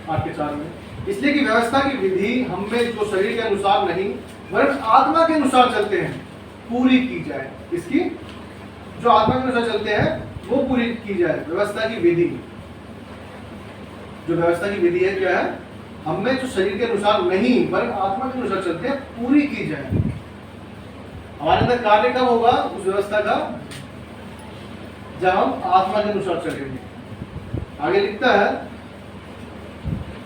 8 के 4 में, इसलिए कि व्यवस्था की विधि हमें जो शरीर के अनुसार नहीं वरन आत्मा के अनुसार चलते हैं पूरी की जाए। इसकी जो आत्मा के अनुसार चलते हैं वो पूरी की जाए। व्यवस्था की विधि, जो व्यवस्था की विधि है क्या है? हमें जो शरीर के अनुसार नहीं वरन आत्मा के अनुसार चलते हैं पूरी की जाए। हमारे अंदर कार्य कब होगा उस व्यवस्था का? जब हम आत्मा के अनुसार चलेंगे। आगे लिखता है,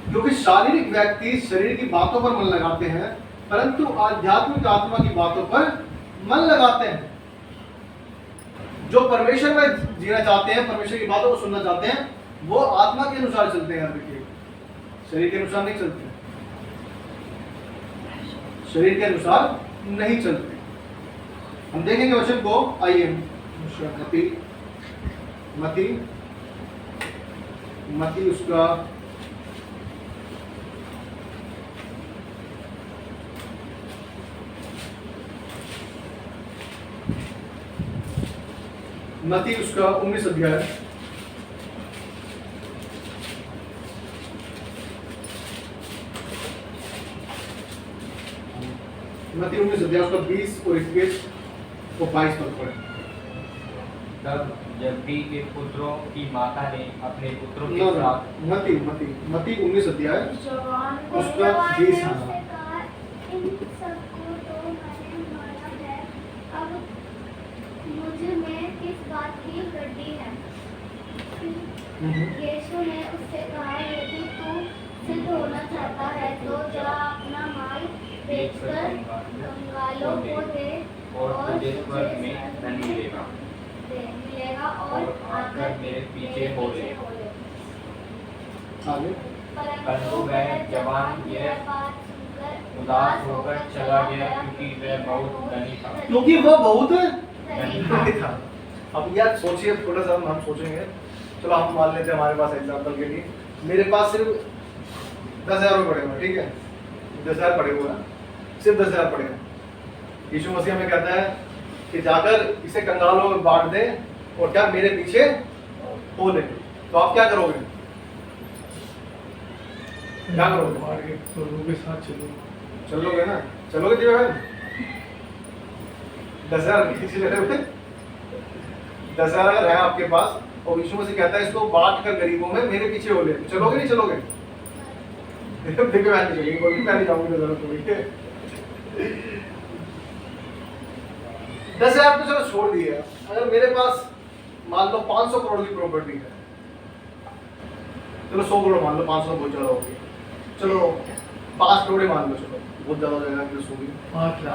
क्योंकि शारीरिक व्यक्ति शरीर की बातों पर मन लगाते हैं, परंतु आध्यात्मिक आत्मा की बातों पर मन लगाते हैं। जो परमेश्वर में जीना चाहते हैं, परमेश्वर की बातों को सुनना चाहते हैं, वो आत्मा के अनुसार चलते हैं। देखिए, शरीर के अनुसार नहीं चलते, शरीर के अनुसार नहीं चलते। हम देखेंगे वचन को, आइए मती उसका मती उसका 19 अध्याय, मती 19 अध्याय उसका 20 और 21 और 22 पद पढ़े। तब जब्दी के पुत्रों की माता ने अपने पुत्रों के No, साथ मती 19 अध्याय जवान उसका 20 हाँ। इन सबको तो मैंने मारा है, अब मुझ में किस बात की गड्डी है। यीशु ने उससे कहा, यदि तू सिद्ध होना चाहता है तो जा अपना माल बेचकर कंगालों को दे और तुझे स्वर्ग में धन मिलेगा और आकर मेरे पीछे हो ले। आगे परंतु वह जवान यह बात सुनकर उदास होकर चला गया, क्योंकि वह बहुत धनी था। क्योंकि वो बहुत धनी था। नहीं था। अब यार सोचिए, थोड़ा सा हम सोचेंगे। चलो हम मान लेते हैं हमारे पास एग्जांपल के लिए मेरे पास सिर्फ 10,000 रुपये पड़े हुए, ठीक है, 10,000 पड़े हुए हैं, सिर्फ 10,000 पड़े हैं। यीशु मसीह हमें कहता है कि जाकर इसे कंगालों में बांट दे और क्या मेरे पीछे हो ले। तो आप क्या करोगे? क्या करोगे? आगे प्रभु के साथ चलो। चलोगे ना? चलोगे जी बहन? 10,000 किसी जगह पे 10,000 अगर है आपके पास और यीशु मसीह कहता है इसको बांट कर गरीबों में मेरे पीछे हो ले, तो चलोगे नहीं चलोगे? देखो मैं नहीं चलेगी, कोई भी मैं नहीं जाऊंगी, जरूरत होगी। 10,000 तो चलो छोड़ दिए। अगर मेरे पास मान लो 500 करोड़ की प्रॉपर्टी है, चलो 100 करोड़ मान लो, 500 बहुत ज्यादा होगी, चलो 5 करोड़ ही मान लो, चलो बहुत ज्यादा हो जाएगा,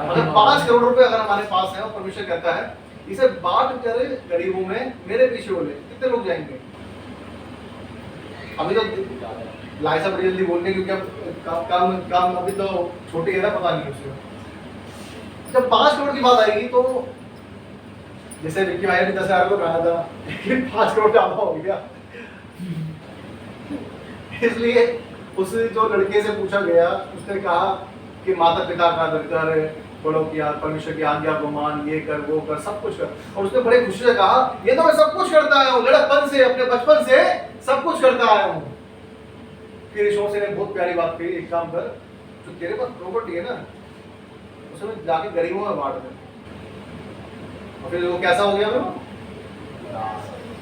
अगर 5 करोड़ रुपए अगर हमारे पास है और परमेश्वर कहता है इसे बांट कर गरीबों में मेरे पीछे हो ले, कितने लोग जाएंगे? अभी तो लाइसा बड़ी जल्दी बोलने, क्योंकि अब काम अभी तो छोटी है ना, पता नहीं उसको। जब 5 करोड़ की बात आएगी तो जैसे विक्की भाई ने 10,000 को कहा था, लेकिन 5 करोड़ ज्यादा हो गया। इसलिए उस जो लड़के से पूछा गया, उसने कहा कि माता पिता का आदर कर, बड़ों की परमेश्वर की आज्ञा को मान, ये कर वो कर, सब कुछ कर। और उसने बड़े खुशी से कहा ये तो मैं सब कुछ करता आया हूँ, लड़कपन से, अपने बचपन से सब कुछ करता आया हूँ। फिर यीशु मसीह ने बहुत प्यारी बात कही, एक काम कर, जो तेरे पास प्रॉपर्टी है ना उसमें जाके गरीबों में बांट दे। और फिर वो कैसा हो गया? फिर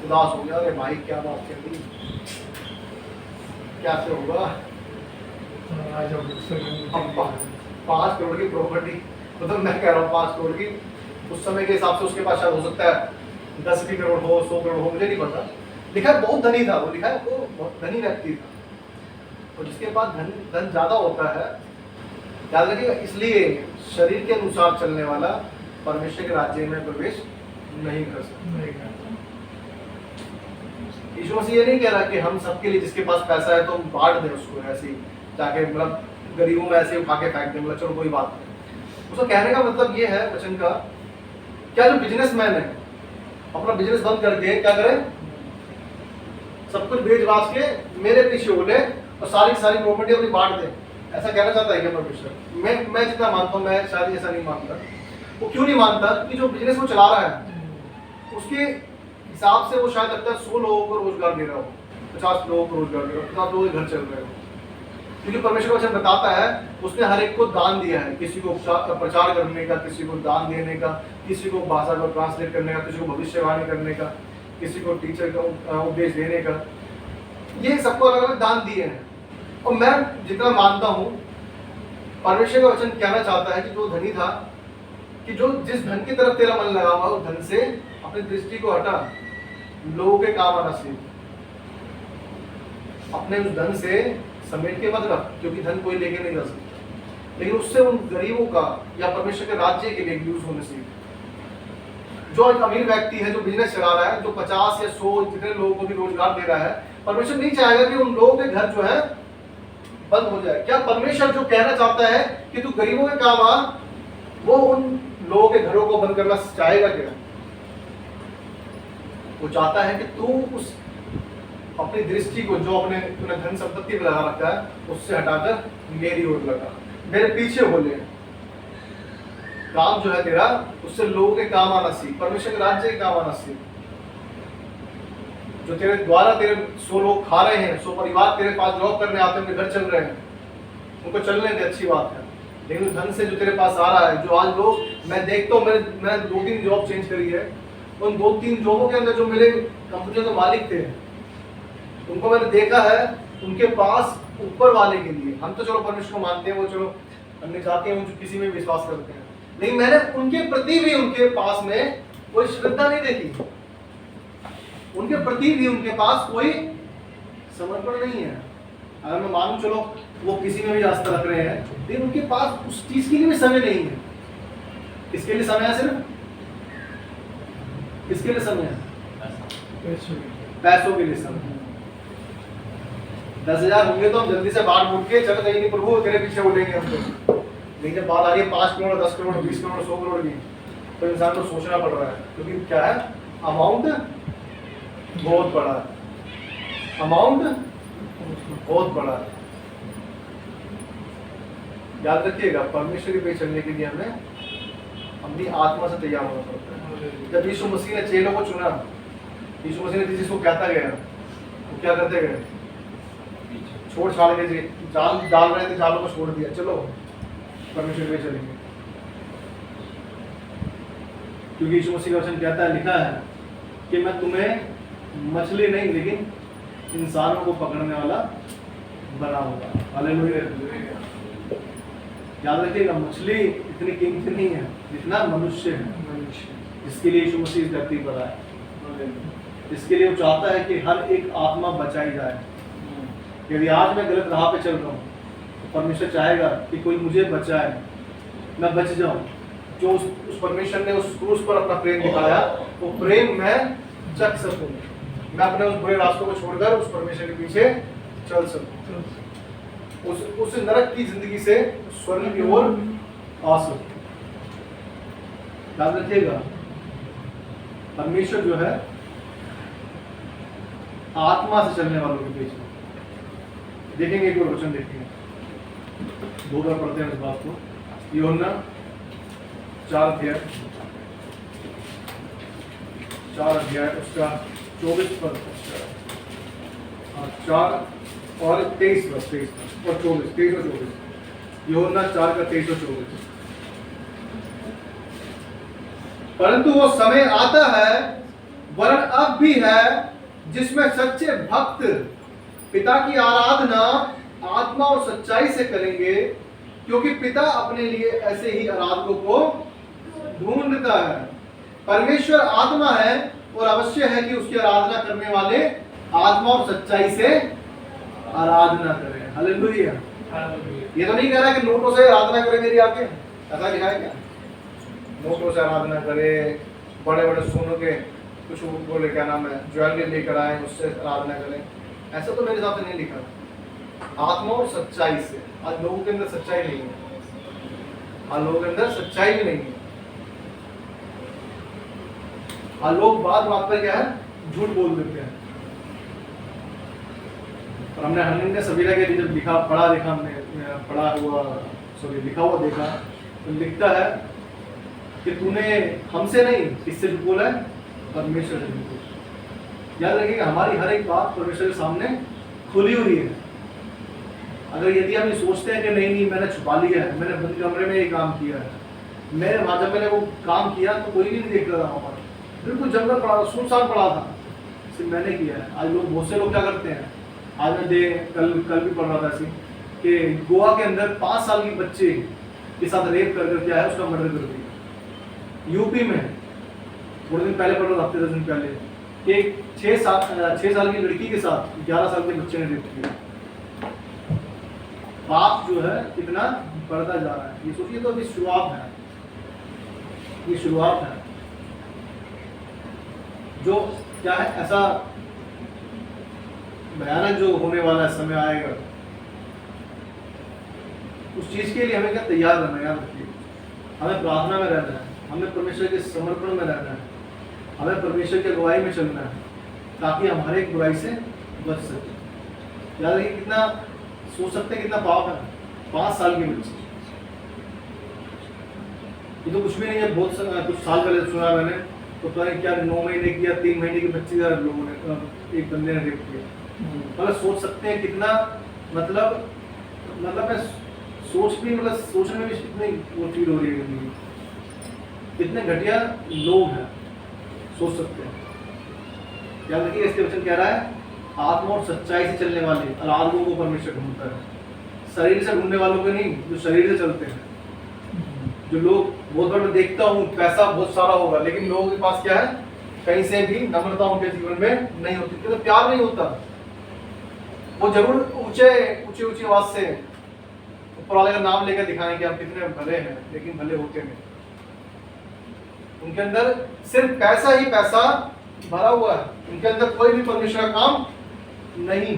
उदास हो गया, अरे भाई क्या बात कर दी, क्या से होगा? 5 करोड़ की प्रॉपर्टी, मतलब मैं कह रहा हूँ 5 करोड़ की, उस समय के हिसाब से उसके पास शायद हो सकता है 10 भी करोड़ हो, 100 करोड़ हो, मुझे नहीं पता। लिखा है बहुत धनी था, वो लिखा है वो बहुत धनी व्यक्ति था। और जिसके पास धन ज्यादा होता है, याद रखिएगा, इसलिए शरीर के अनुसार चलने वाला परमेश्वर के राज्य में प्रवेश नहीं कर सकता। यीशु मसीह ये नहीं कह रहा कि हम सबके लिए जिसके पास पैसा है तो हम बांट दें उसको, ऐसे ही जाके मतलब गरीबों में ऐसे उठा के फेंक दें, मतलब चलो कोई बात नहीं। उसको कहने का मतलब ये है वचन का, क्या जो बिजनेसमैन है अपना बिजनेस बंद करके क्या करे, सब कुछ बेच बाच के मेरे पीछे हो ले और सारी सारी प्रॉपर्टी अपनी बांट दे, ऐसा कहना चाहता है क्या परमेश्वर? मैं जितना मानता हूँ, मैं शायद ऐसा नहीं मानता। वो क्यों नहीं मानता? कि जो बिजनेस वो चला रहा है उसके हिसाब से वो शायद लगता है 100 लोगों को रोजगार दे रहा हो, 50 लोगों को रोजगार दे रहा हो, 50 लोगों के घर चल रहे हो। क्योंकि परमेश्वर वचन बताता है उसने हर एक को दान दिया है, किसी को प्रचार करने का, किसी को दान देने का, किसी को भाषा को ट्रांसलेट करने का, किसी को भविष्यवाणी करने का, किसी को टीचर का उपदेश देने का, ये सबको अलग अलग दान दिए हैं। और मैं जितना मानता हूँ परमेश्वर का वचन कहना चाहता है कि जो धनी था, कि जो जिस धन की तरफ तेरा मन लगा हुआ उस धन से अपनी दृष्टि को हटा, लोगों के काम आना सीख। अपने उस धन से समेट के मत रख, क्योंकि धन कोई लेके नहीं जा सकता, लेकिन उससे उन गरीबों का या परमेश्वर के राज्य के लिए यूज होने से। जो एक अमीर व्यक्ति है जो बिजनेस चला रहा है, जो 50 या 100 जितने लोगों को भी रोजगार दे रहा है, परमेश्वर नहीं चाहेगा कि उन लोगों के घर जो है बंद हो जाए। क्या परमेश्वर जो कहना चाहता है कि तू गरीबों के काम आ, वो उन लोगों के घरों को बंद करना चाहेगा क्या? वो चाहता है कि तू उस अपनी दृष्टि को जो अपने तूने धन संपत्ति पे लगा रखा है उससे हटाकर मेरी ओर लगा, मेरे पीछे हो ले। काम जो है तेरा उससे लोगों के काम आना सीख, परमेश्वर के राज्य के काम आना सीख। जो तेरे द्वारा तेरे 100 लोग खा रहे हैं, 100 परिवार तेरे पास जॉब करने आते हैं, उनके घर चल रहे हैं, उनको चलने दे, अच्छी बात है। लेकिन उस धन से जो तेरे पास आ रहा है, जो आज लोग मैं देखता हूँ, मैंने 2-3 जॉब चेंज करी है, उन 2-3 जॉबों के अंदर जो मेरे कंपनी के मालिक थे उनको मैंने देखा है, उनके पास ऊपर वाले के लिए, हम तो चलो परमेश्वर को मानते हैं, वो चलो अन्य जाते हैं, वो किसी में विश्वास करते हैं, लेकिन मैंने उनके प्रति भी उनके पास में कोई श्रद्धा नहीं देखी, उनके प्रति भी उनके पास कोई समर्पण नहीं है। अगर मैं मानूं चलो वो किसी में भी आस्था रख रहे हैं, लेकिन उनके पास उस चीज के लिए भी समय नहीं है। किसके लिए समय है? सिर्फ किसके लिए समय है? पैसों के लिए समय। 10,000 होंगे तो हम जल्दी से बाहर मुड़ के चलो कहीं नहीं प्रभु तेरे पीछे उड़ेंगे हम तो। लेकिन जब बात आ रही है 5 करोड़, 10 करोड़, 20 करोड़, 100 करोड़ की, तो इंसान को सोचना पड़ रहा है, क्योंकि क्या है, अमाउंट बहुत बड़ा है, अमाउंट बहुत बड़ा है। याद रखिएगा, परमेश्वर के पे चलने के लिए हमें अपनी आत्मा से तैयार होना पड़ता है। जब यीशु मसीह ने चेलों को चुना, यीशु मसीह ने जिसको कहता गया, वो क्या करते गए? छोड़ छाड़ के जाल डाल रहे थे, जालों को छोड़ दिया, चलो परमेश्वर पे चलेंगे। क्योंकि यीशु मसीह का वचन कहता है, लिखा है कि मैं तुम्हें मछली नहीं लेकिन इंसानों को पकड़ने वाला बनाऊंगा। हालेलुया। याद रखिएगा, मछली इतनी कीमती नहीं है जितना मनुष्य है, जिसके लिए यीशु मसीह धरती पर आए, इसके लिए वो चाहता है कि हर एक आत्मा बचाई जाए। यदि आज मैं गलत राह पे चल रहा हूँ तो परमेश्वर चाहेगा कि कोई मुझे बचाए, मैं बच जाऊं। जो उस परमेश्वर ने उस क्रूस पर अपना प्रेम दिखाया, वो प्रेम मैं चख सकूं, मैं अपने उस बुरे रास्तों को छोड़कर उस परमेश्वर के पीछे चल सकूं, उस नरक की जिंदगी से स्वर्ग की ओर आ सकूं। याद रखिएगा, परमेश्वर जो है आत्मा से चलने वालों के पीछे। देखेंगे एक और वचन, देखेंगे 2 बार पढ़ते हैं इस बात को। यूहन्ना 4 अध्याय उसका 24 पद, 4 और 23 और 24। यूहन्ना 4 का 23 और 24। परंतु वो समय आता है, वरन अब भी है, जिसमें सच्चे भक्त पिता की आराधना आत्मा और सच्चाई से करेंगे, क्योंकि पिता अपने लिए ऐसे ही आराधकों को ढूंढता है। परमेश्वर आत्मा है और अवश्य है कि उसकी आराधना करने वाले आत्मा और सच्चाई से आराधना करें। हालेलुया। ये तो नहीं कह रहा कि नोटों से आराधना करें मेरी आके, ऐसा लिखा है क्या? नोटों से आराधना करें, बड़े बड़े सोनों के कुछ बोले क्या नाम है ज्वेलरी लेकर आए उससे आराधना करें, ऐसा तो मेरे हिसाब से नहीं लिखा। आत्मा और सच्चाई से। आज लोगों के अंदर सच्चाई नहीं है, आज लोगों के अंदर सच्चाई भी नहीं है। आज लोग बात पर क्या है, झूठ बोल देते हैं। और हमने सबीरा के लिए जब लिखा हमने लिखा हुआ देखा, तो लिखता है कि तूने हमसे नहीं, किससे झूठ बोला है? परमेश्वर से झूठ बोला। याद रखिएगा, हमारी हर एक बात परमेश्वर के सामने खुली हुई है। अगर यदि हम ये सोचते हैं कि नहीं मैंने छुपा लिया है, मैंने बंद कमरे में ये काम किया है, जब मैंने वो काम किया तो कोई भी नहीं देख रहा था, वहाँ पर बिल्कुल जंगल पड़ा था, सुनसान पड़ा था, सिर्फ मैंने किया है। आज लोग, बहुत से लोग क्या करते हैं, आज मैं कल भी पढ़ रहा था ऐसी कि गोवा के अंदर 5 साल की बच्चे के साथ रेप कर क्या है, उसका मर्डर कर दिया। यूपी में थोड़े दिन पहले पढ़ रहा था, हफ्ते 10 दिन पहले, कि 6 साल की लड़की के साथ 11 साल के बच्चे ने रेप किया। पाप जो है कितना बढ़ता जा रहा है, ये सोचिए। तो अभी शुरुआत है, ये शुरुआत है। जो क्या है, ऐसा भयानक जो होने वाला है, समय आएगा, उस चीज के लिए हमें क्या तैयार रहना है। याद रखिए, हमें प्रार्थना में रहना है, हमें परमेश्वर के समर्पण में रहना है, हमें परमेश्वर की अगुवाई में चलना है, ताकि हम हर एक बुराई से बच सके। याद रखिए, कितना सोच सकते हैं कितना पाप है। 5 साल के बच्चे, ये तो कुछ भी नहीं है। बहुत कुछ साल पहले सुना मैंने, तो पता नहीं क्या 9 महीने की या 3 महीने की बच्ची का लोगों ने, एक बंदे ने रेप किया। मतलब सोच सकते हैं कितना, मतलब मैं सोच भी, मतलब सोचने में भी कितनी वो फील हो रही है, कितने घटिया लोग हैं, सोच सकते हैं। याद रखिए, इसके वचन कह रहा है आत्मा और सच्चाई से चलने वाले अराधकों को परमेश्वर ढूंढता है, शरीर से ढूंढने वालों को नहीं, जो शरीर से चलते हैं। जो लोग, बहुत बार मैं देखता हूँ पैसा बहुत सारा होगा, लेकिन लोगों के पास क्या है, कहीं से भी नम्रता उनके जीवन में नहीं होती, तो प्यार नहीं होता। वो जरूर ऊंचे आवाज से ऊपर वाले का नाम लेकर दिखाएं कि आप कितने भले हैं, लेकिन भले होते नहीं। उनके अंदर सिर्फ पैसा ही पैसा भरा हुआ है, उनके अंदर कोई भी परमेश्वर का काम नहीं।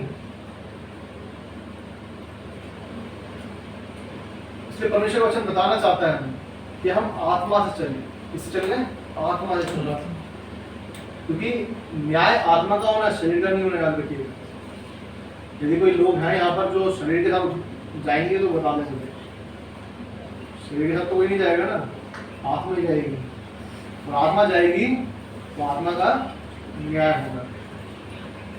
इसलिए परमेश्वर वचन बताना चाहता है कि हम आत्मा से चलें। किससे चलें? आत्मा से चलें, क्योंकि न्याय आत्मा का होना, शरीर का नहीं होना। याद रखिए, यदि कोई लोग हैं यहाँ पर जो शरीर के साथ जाएंगे तो बता दें मुझे। शरीर के साथ तो कोई नहीं जाएगा ना, आत्मा ही जाएगी, और आत्मा जाएगी तो आत्मा का न्याय होगा।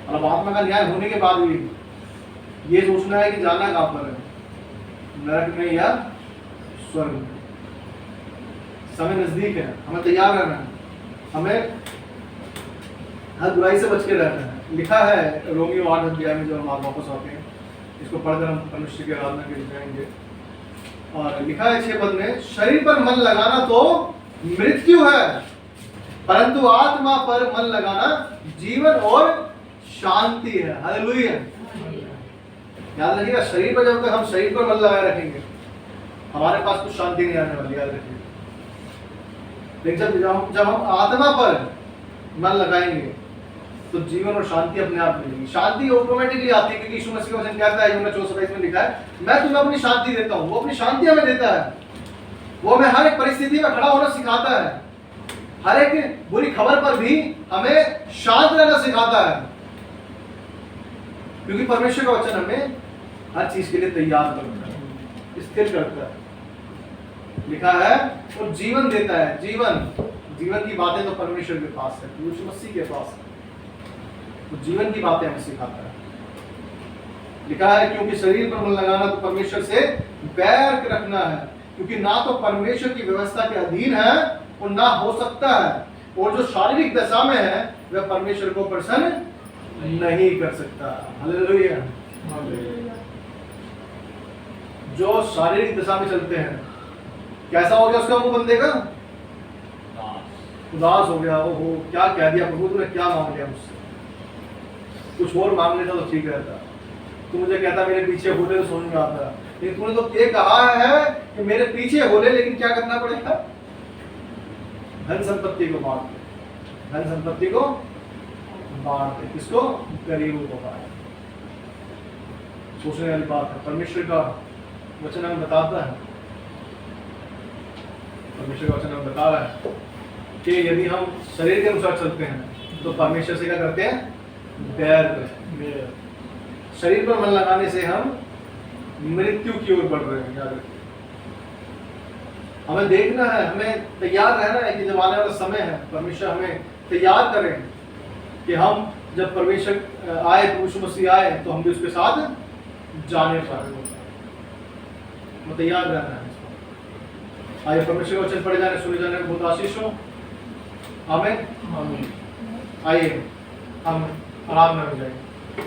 और अब आत्मा का न्याय होने के बाद भी ये सोचना है कि जाना कहाँ पर है, नरक में या स्वर्ग में। समय नजदीक है, हमें तैयार रहना है, हमें हर बुराई से बच के रहना है। लिखा है रोमियो 8 अध्याय में, जो हम आप वापस आते हैं, इसको पढ़कर हम परमेश्वर की आराधना के लिए जाएंगे। और लिखा है 6 पद में, शरीर पर मन लगाना तो मृत्यु है, परंतु आत्मा पर मन लगाना जीवन और शांति है। हालेलुया। याद रखिएगा, शरीर पर जब तक हम शरीर पर मन लगाए रखेंगे, हमारे पास कुछ शांति नहीं आने वाली। याद रखिए, लेकिन जब हम आत्मा पर मन लगाएंगे तो जीवन और शांति अपने आप मिलेगी। शांति ऑटोमेटिकली आती है, क्योंकि यीशु मसीह का वचन कहता है, यूहन्ना 4:27 में लिखा है, मैं तुम्हें अपनी शांति देता हूँ। वो अपनी शांति हमें देता है, वो हमें हर एक परिस्थिति में खड़ा होना सिखाता है, हर एक बुरी खबर पर भी हमें शांत रहना सिखाता है, क्योंकि परमेश्वर का वचन हमें हर चीज के लिए तैयार करता है, स्थिर करता है। लिखा है और जीवन देता है। जीवन की बातें तो परमेश्वर के पास है, यीशु मसीह के पास है, तो जीवन की बातें हमें सिखाता है। लिखा है क्योंकि शरीर पर मन लगाना तो परमेश्वर से बैर रखना है, क्योंकि ना तो परमेश्वर की व्यवस्था के अधीन है और ना हो सकता है, और जो शारीरिक दशा में है वह परमेश्वर को प्रसन्न नहीं कर सकता। हालेलुया। जो शारीरिक दशा में चलते हैं, कैसा हो गया उसका मुंह बंदे का? उदास हो गया। ओहो, क्या कह दिया प्रभु, तूने क्या मांग लिया मुझसे? कुछ और मांग लेता तो ठीक रहता। तू मुझे कहता मेरे पीछे हो ले तो समझ में आता, लेकिन तूने तो ये कहा है कि मेरे पीछे हो ले, लेकिन क्या करना पड़ेगा? धन संपत्ति को बांट दे, धन संपत्ति को बांट दे। किसको? गरीबों को बांट। सोचने वाली बात है। परमेश्वर का वचन हमें बताता है, परमेश्वर का वचन हमें बता रहा है कि यदि हम शरीर के अनुसार चलते हैं तो परमेश्वर से क्या करते हैं? बैर करते हैं। शरीर पर मन लगाने से हम मृत्यु की ओर बढ़ रहे हैं। याद रखिए, हमें देखना है, हमें तैयार रहना है कि जब आने वाला समय है, परमेश्वर हमें तैयार करें कि हम जब परमेश्वर आए, प्रभु यीशु मसीह आए, तो हम भी उसके साथ जाने पाए। हमें तैयार रहना है। आइए परमेश्वर का वचन पढ़े जाने, सुने जाने में बहुत आशीष हो। आमीन। आइए हम आराधना में जाएंगे।